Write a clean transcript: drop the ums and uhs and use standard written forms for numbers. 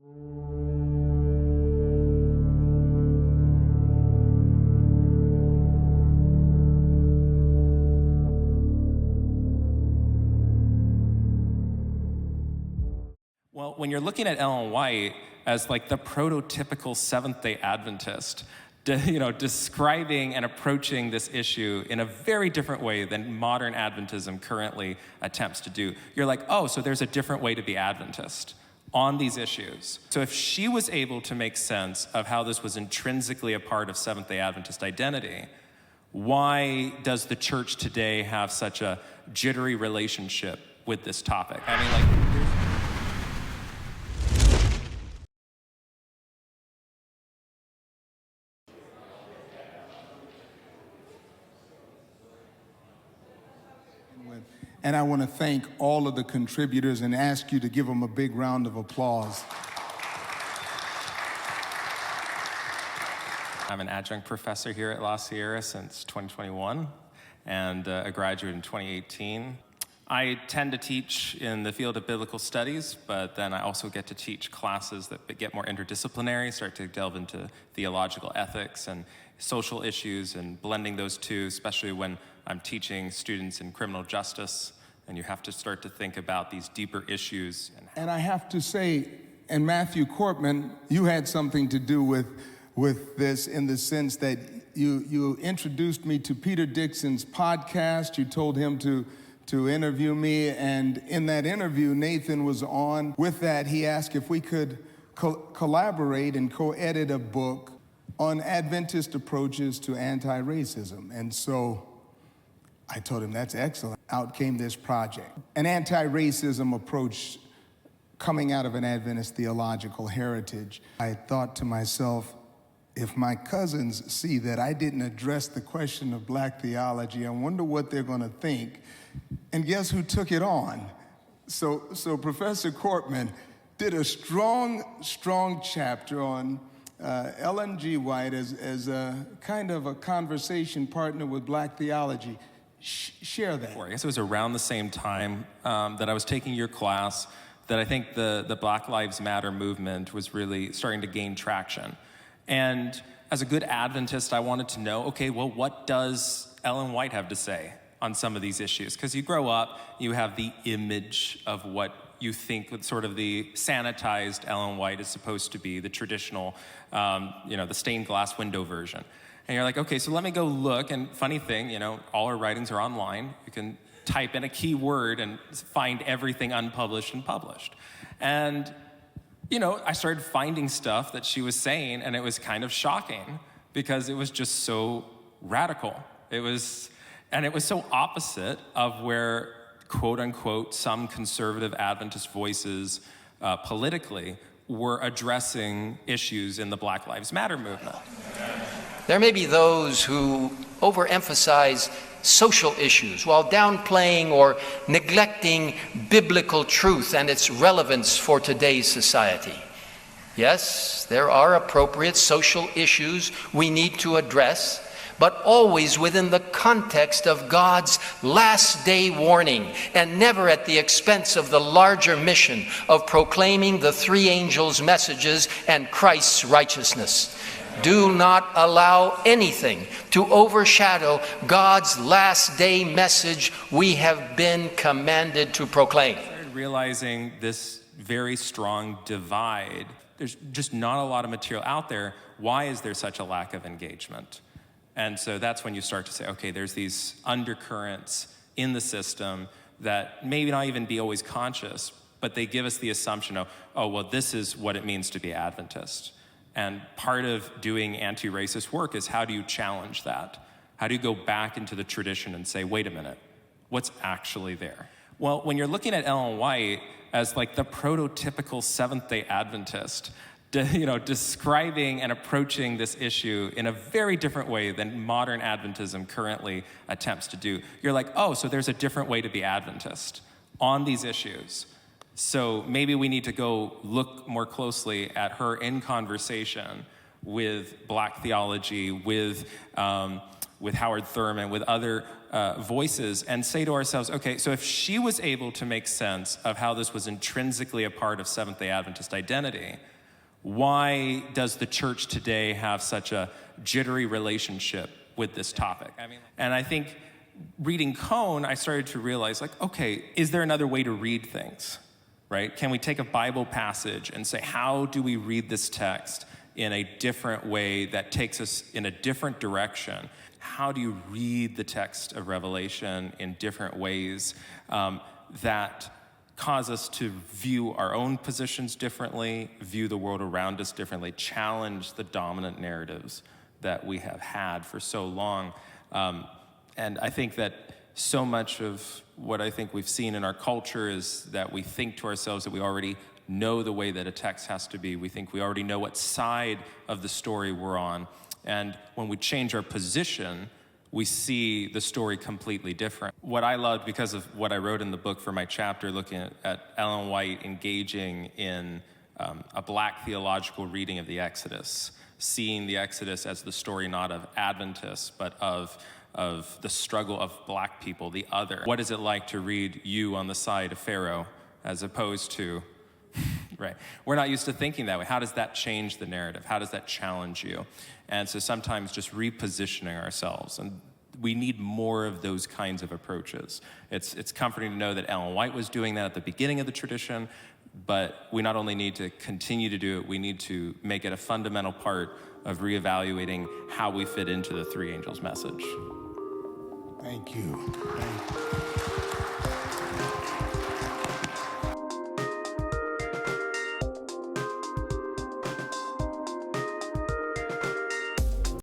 Well, when you're looking at Ellen White as like the prototypical Seventh-day Adventist, describing and approaching this issue in a very different way than modern Adventism currently attempts to do, you're like, oh, so there's a different way to be Adventist on these issues. So if she was able to make sense of how this was intrinsically a part of Seventh-day Adventist identity, why does the church today have such a jittery relationship with this topic? I mean, like, and I want to thank all of the contributors and ask you to give them a big round of applause. I'm an adjunct professor here at La Sierra since 2021 and a graduate in 2018. I tend to teach in the field of biblical studies, but then I also get to teach classes that get more interdisciplinary, start to delve into theological ethics and social issues and blending those two, especially when I'm teaching students in criminal justice, and you have to start to think about these deeper issues. And I have to say, and Matthew Korpman, you had something to do with this in the sense that you introduced me to Peter Dixon's podcast. You told him to interview me, and in that interview, Nathan was on. With that, he asked if we could collaborate and co-edit a book on Adventist approaches to anti-racism. And so I told him, that's excellent. Out came this project, an anti-racism approach coming out of an Adventist theological heritage. I thought to myself, if my cousins see that I didn't address the question of black theology, I wonder what they're going to think. And guess who took it on? So Professor Korpman did a strong chapter on Ellen G. White as a kind of a conversation partner with black theology. Share that. I guess it was around the same time that I was taking your class that I think the Black Lives Matter movement was really starting to gain traction. And as a good Adventist, I wanted to know, okay, well, what does Ellen White have to say on some of these issues? Because you grow up, you have the image of what you think with sort of the sanitized Ellen White is supposed to be, the traditional, the stained glass window version. And you're like, okay, so let me go look. And funny thing, all our writings are online. You can type in a keyword and find everything unpublished and published. And, I started finding stuff that she was saying, and it was kind of shocking because it was just so radical. It was so opposite of where, quote unquote, some conservative Adventist voices politically were addressing issues in the Black Lives Matter movement. There may be those who overemphasize social issues while downplaying or neglecting biblical truth and its relevance for today's society. Yes, there are appropriate social issues we need to address, but always within the context of God's last day warning and never at the expense of the larger mission of proclaiming the three angels' messages and Christ's righteousness. Do not allow anything to overshadow God's last day message we have been commanded to proclaim. I started realizing this very strong divide. There's just not a lot of material out there. Why is there such a lack of engagement? And so that's when you start to say, okay, there's these undercurrents in the system that maybe not even be always conscious, but they give us the assumption of, oh, well, this is what it means to be Adventist. And part of doing anti-racist work is how do you challenge that? How do you go back into the tradition and say, wait a minute, what's actually there? Well, when you're looking at Ellen White as like the prototypical Seventh-day Adventist, describing and approaching this issue in a very different way than modern Adventism currently attempts to do, you're like, oh, so there's a different way to be Adventist on these issues. So maybe we need to go look more closely at her in conversation with black theology, with with Howard Thurman, with other voices, and say to ourselves, okay, so if she was able to make sense of how this was intrinsically a part of Seventh-day Adventist identity, why does the church today have such a jittery relationship with this topic? And I think reading Cone, I started to realize, like, okay, is there another way to read things, right? Can we take a Bible passage and say, how do we read this text in a different way that takes us in a different direction? How do you read the text of Revelation in different ways that cause us to view our own positions differently, view the world around us differently, challenge the dominant narratives that we have had for so long? And I think that so much of what I think we've seen in our culture is that we think to ourselves that we already know the way that a text has to be. We think we already know what side of the story we're on. And when we change our position, we see the story completely different. What I loved, because of what I wrote in the book for my chapter, looking at Ellen White engaging in a Black theological reading of the Exodus, seeing the Exodus as the story not of Adventists, but of the struggle of Black people, the other. What is it like to read you on the side of Pharaoh as opposed to, right? We're not used to thinking that way. How does that change the narrative? How does that challenge you? And so sometimes just repositioning ourselves, and we need more of those kinds of approaches. It's comforting to know that Ellen White was doing that at the beginning of the tradition, but we not only need to continue to do it, we need to make it a fundamental part of reevaluating how we fit into the three angels message. Thank you. Thank you.